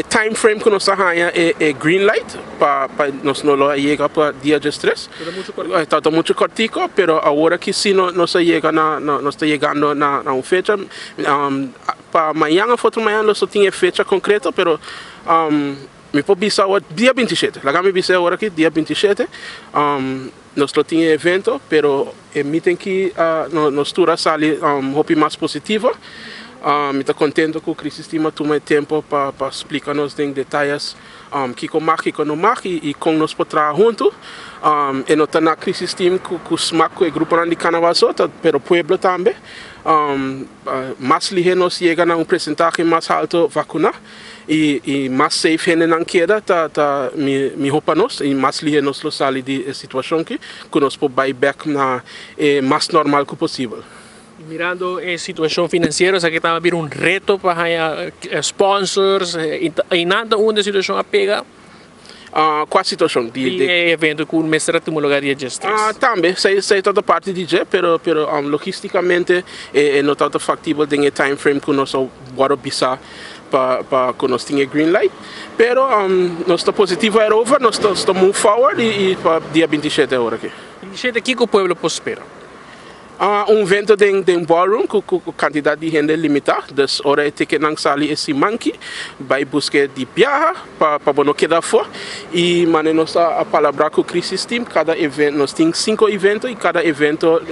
time frame que nós arranha green light para nós não chega para dia de stress. Está muito cortico, pero agora que se nós chega nós está chegando na uma fecha para amanhã a foto amanhã nós só tinha fecha concreta, pero me pode bisa dia 27. Lá me bisa agora aqui dia 27. Nós só tinha evento, pero emitem que nós tura sali hopi mais positiva. Me está contente que o Crisistima toma tempo para explicar-nos em detalhes que como que não marca e como nós podemos trabalhar junto. E nós estamos na Crisistima com o SMAC, o grupo de carnaval, mas o pueblo também. Mais ligeiro nós chegamos a um percentagem mais alto vacuna e mais safe na queda me roupa nós e mais ligeiro nós saímos de situação que nós podemos ir back na mais normal que possível. Mirando a situação financeira, aqui está a vir reto para sponsors e nada onde a situação apega. Qual a situação? De evento com o mestre de lugar de gestão. Também, sei toda parte de G, pero logisticamente não está factível em time frame que nós vamos pisar para que nós tenha green light. Pero nós está positivo é over, nós está move forward e para dia 27 agora aqui. 27 aqui que o povo prospera. Evento de ballroom com quantidade de gente limitada, das horas que não sali esse manque, vai buscar de viajar para não quedar fora e mané nós a palavra com o Crisis Team, cada evento nós temos 5 eventos e cada evento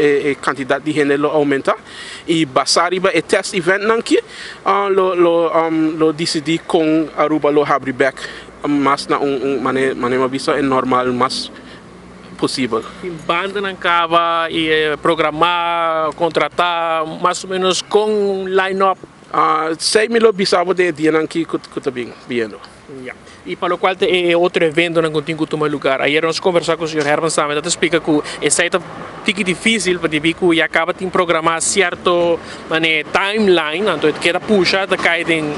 quantidade de gente aumenta e basariba é test event nanki, lo decidi com Aruba lo abrir back, mas na mané mabisa é normal mas possível. Banda não acaba e programar, contratar, mais ou menos com line-up. 6 mil bisabo de dia que está bem vindo. Yeah. E para o qual é outro evento não contigo tomar lugar. Aí nós conversar com o Sr. Herman Samet, ele explica que essa é fica difícil para dizer que acaba de programar certo timeline, então queda puxa, da cai em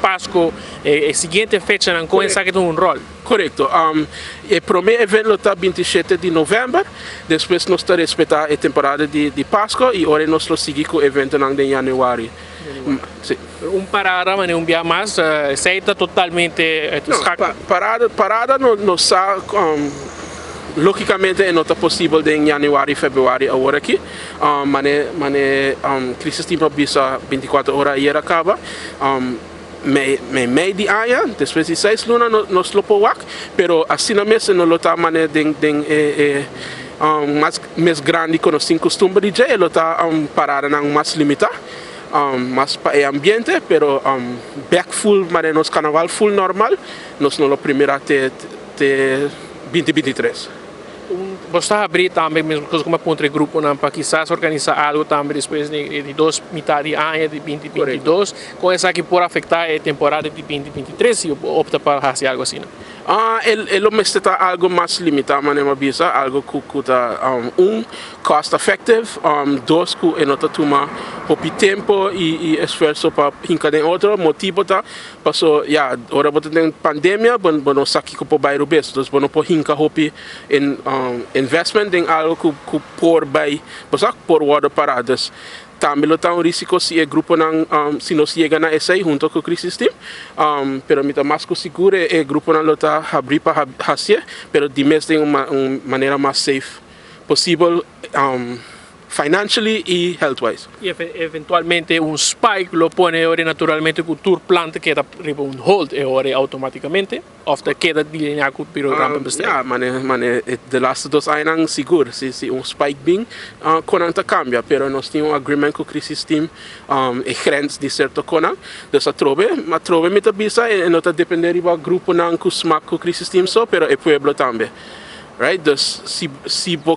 Páscoa, a seguinte fecha não começa a ter um rol. Correto. O primeiro evento está 27 de novembro, depois nós está respeitar a temporada de Páscoa e agora nós seguimos com o evento em janeiro. Sim. Parada, mas um dia mais, aceita totalmente. Parada não está, logicamente não está possível em janeiro e fevereiro agora aqui, mas Crisis Team bisa 24 horas e acaba. Meio de ano, depois de 6 lunas nós lo podemos, pero assim mesmo não está mais grande que nós temos costume de ele está parada não mais limitada. Mas para o ambiente, pero back full, mas nos carnaval full normal, nós não é o primeiro até 2023. Você abrir também, mesmo como ponto de grupo, para quizás organizar algo também depois de 2 metade de ano de 2022, com essa que pode afetar a temporada de 2023, se opta para fazer algo assim. Ele está algo mais limitado, mas algo que está cost effective, 2 que ele está tomando pouco tempo e esforço para encadear outro motivo tá, passou agora você tem pandemia, não sabe que pode bairro best, então não pode encadear hopi em investment em algo que por vai, você por water paradas. Também está risco se o grupo não se não chega na SA junto com o Crisis Team, pero me está mais seguro o grupo não está abrir para fazer, pero de mês tem uma maneira mais safe possível financially e health-wise. E eventualmente spike lo pone ora naturalmente com o tour plant que está hold e ora automaticamente, ofta queda delineado com o programa besteira. Mas de laatste 2 anos seguro, se spike bem, conanta cambia, pero nós temos agreement com o Crisis Team e grens de certo conan, então a trove me está bisa e não está depender do grupo não com o Crisis Team só, pero o pueblo também. Right? Dus se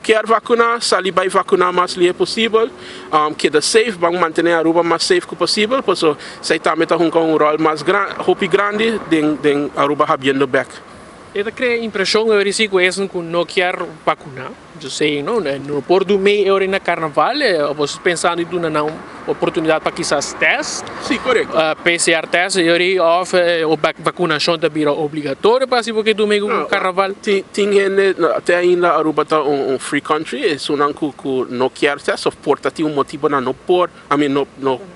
quer vacinar, sali vai vacinar o mais livre possível, queda safe, vamos manter a Aruba mais safe que possível, porque se também está com um rol mais grande, de Aruba havendo back. Ela cria impressão que risco é que não quer vacinar, eu sei, não por dormir na carnaval, você pensando em não oportunidade para quizás teste. Sim, correto. PCR teste, ou vacinação também obrigatória para se porque domingo o carnaval. Tem gente até ainda Aruba tá free country, é só não que não quer teste, ou porta tem motivo na não por,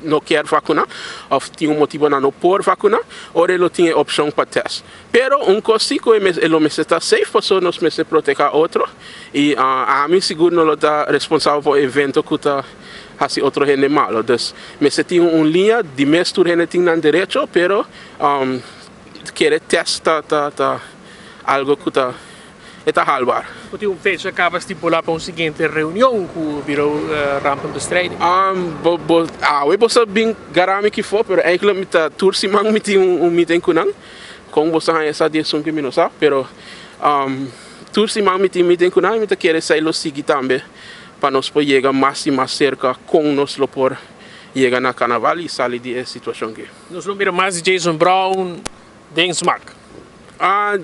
não quer vacinar, ou tem motivo na não por vacinar, ou ele tem opção para teste. Pero coisa que ele me está safe, para nós me se proteger outro, e a mim seguro não está responsável por evento que está assim outro gente malo. Então, me se tem linha de mestura gente tem no direito, pero querer testar algo que está halbar. Porque fecha acaba estipular para uma seguinte reunião que virou rampa de bestrijding. We posso bem garami que for, pero eigenlijk met de toersimang met meeting kunang, kung bosa hanya sa diasung que não sabe, pero toersimang met meeting kunang, met querer sair lo sigi também, para nós poder chegar mais e mais cerca com nós lo por chegar na carnaval e sair de situação que. Nós vamos ver mais Jason Brown, Den Smack.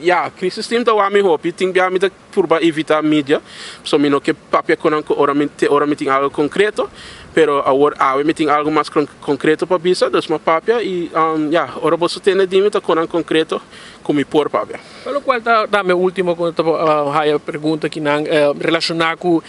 Ja, crisis team da wami hopi, ting bia mi da purba evitar mídia, so mi no que papia konan ko ora mi ting algo concreto, pero agora mi ting algo mais concreto para bisa, dus ma papia e ja, ora posso ter dimi ta konan concreto como por papia. Pelo qual da meu último a pergunta que não relacionar com o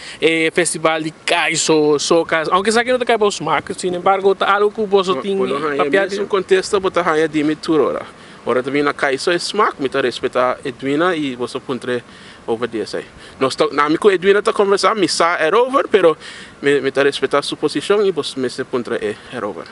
festival de Kaiso, Socas, aunque sabe que não tá os marcos, sin embargo, algo que você tem papia de um contexto bota haya dimi turora. Ora também na Kaiso é smack, me tá respeitar Edwina e você puntre over dia sai. Nós tá na amigo Edwina tá conversar, me sa over, pero me tá respeitar sua posição e você me se puntre over.